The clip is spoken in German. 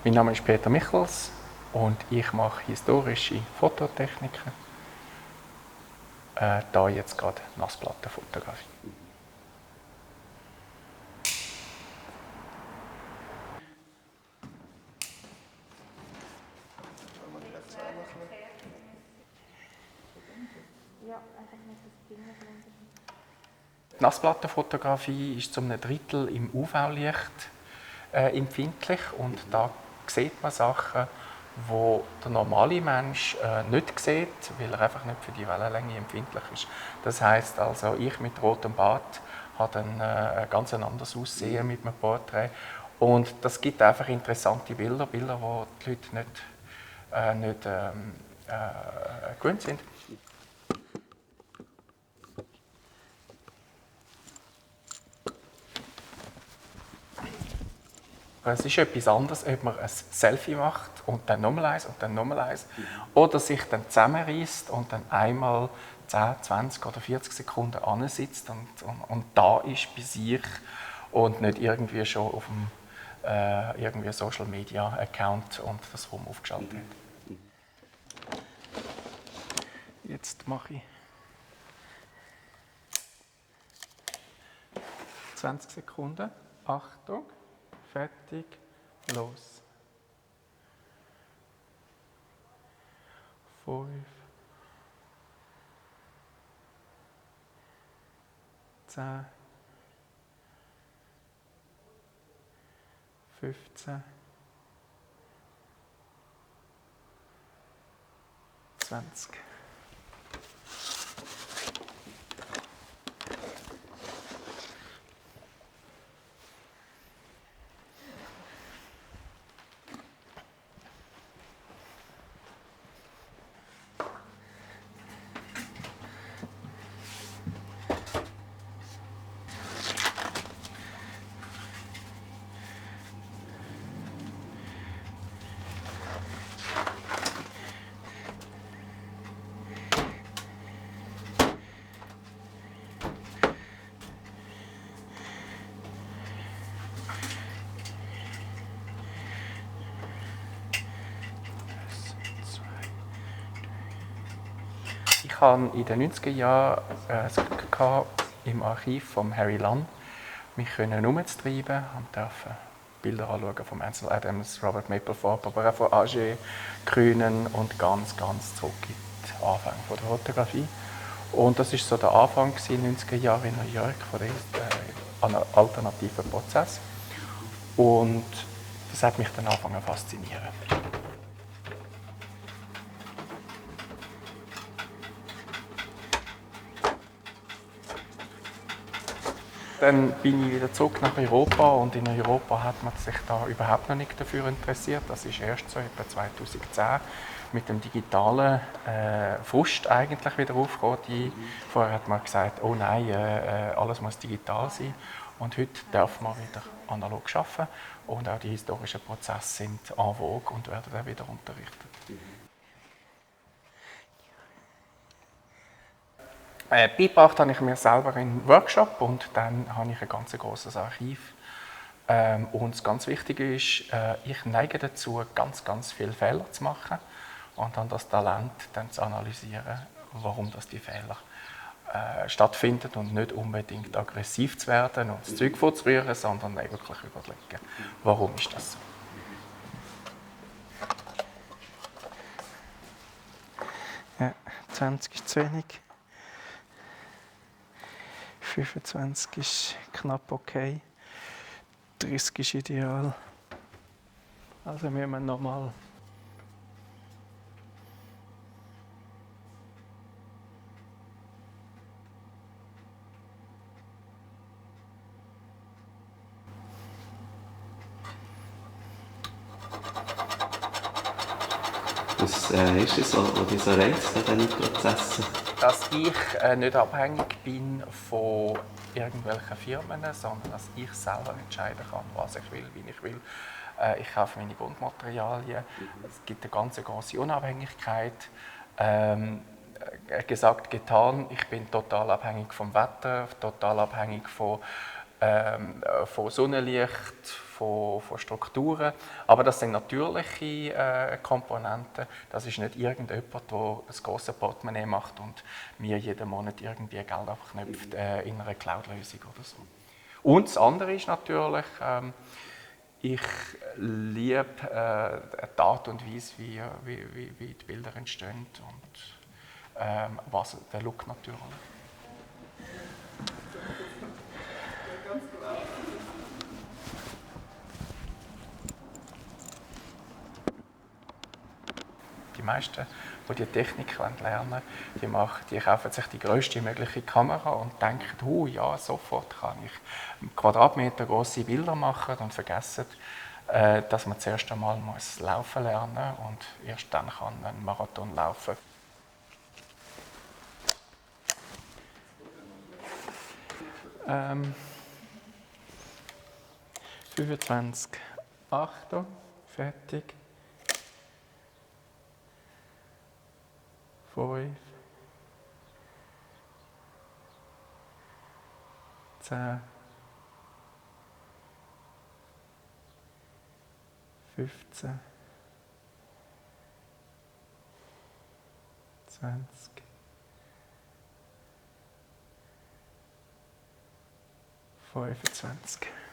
Mein Name ist Peter Michels und ich mache historische Fototechniken. Da jetzt gerade Nassplattenfotografie. Die Nassplattenfotografie ist zu einem Drittel im UV-Licht empfindlich und da sieht man Sachen, die der normale Mensch nicht sieht, weil er einfach nicht für die Wellenlänge empfindlich ist. Das heisst also, ich mit rotem Bart habe dann ein ganz anderes Aussehen mit einem Porträt und das gibt einfach interessante Bilder, die die Leute nicht gewöhnt sind. Es ist etwas anderes, ob man ein Selfie macht und dann nochmal eins und dann nochmal eins. Oder sich dann zusammenreißt und dann einmal 10, 20 oder 40 Sekunden ansitzt und da ist bei sich und nicht irgendwie schon auf dem irgendwie Social Media Account und das rum aufgeschaltet hat. Jetzt mache ich 20 Sekunden. Achtung. Fertig, los. 5, 10, 15, 20. Ich hatte in den 90er Jahren das Glück gehabt, im Archiv von Harry Lunn mich herumzutreiben und durfte Bilder anschauen von Ansel Adams, Robert Mapplethorpe, aber auch von Auger, Kühnen und ganz zurück in den Anfang der Fotografie. Und das war so der Anfang in den 90er Jahren in New York von diesem alternativen Prozess. Und das hat mich dann angefangen zu faszinieren. Dann bin ich wieder zurück nach Europa und in Europa hat man sich da überhaupt noch nicht dafür interessiert. Das ist erst so etwa 2010 mit dem digitalen Frust eigentlich wieder aufgekommen. Vorher hat man gesagt, oh nein, alles muss digital sein. Und heute darf man wieder analog arbeiten und auch die historischen Prozesse sind en vogue und werden dann wieder unterrichtet. Beigebracht habe ich mir selber in einem Workshop und dann habe ich ein ganz grosses Archiv. Und das ganz Wichtige ist, ich neige dazu, ganz viele Fehler zu machen und dann das Talent dann zu analysieren, warum das die Fehler stattfinden und nicht unbedingt aggressiv zu werden und das Zeug vorzurühren, sondern wirklich überlegen, warum ist das so. Ja, 20 ist zu wenig. 25 ist knapp okay. 30 ist ideal. Also müssen wir nochmal. Was ist es, was dich so reizt an diesen Prozessen? Dass ich nicht abhängig bin von irgendwelchen Firmen, sondern dass ich selber entscheiden kann, was ich will, wie ich will. Ich kaufe meine Grundmaterialien. Es gibt eine ganz große Unabhängigkeit. Gesagt, getan, ich bin total abhängig vom Wetter, total abhängig von von Sonnenlicht, von Strukturen. Aber das sind natürliche Komponenten. Das ist nicht irgendjemand, der ein grosses Portemonnaie macht und mir jeden Monat irgendwie Geld abknüpft in einer Cloud-Lösung oder so. Und das andere ist natürlich, ich liebe die Art und Weise, wie die Bilder entstehen und der Look natürlich. Die meisten, die diese Technik lernen wollen, die kaufen sich die grösste mögliche Kamera und denken, ja, sofort kann ich Quadratmeter große Bilder machen und vergessen, dass man zuerst einmal laufen lernen muss und erst dann kann man einen Marathon laufen. Ähm, 25, Achtung, fertig. 5, 10, 15, 20, 25.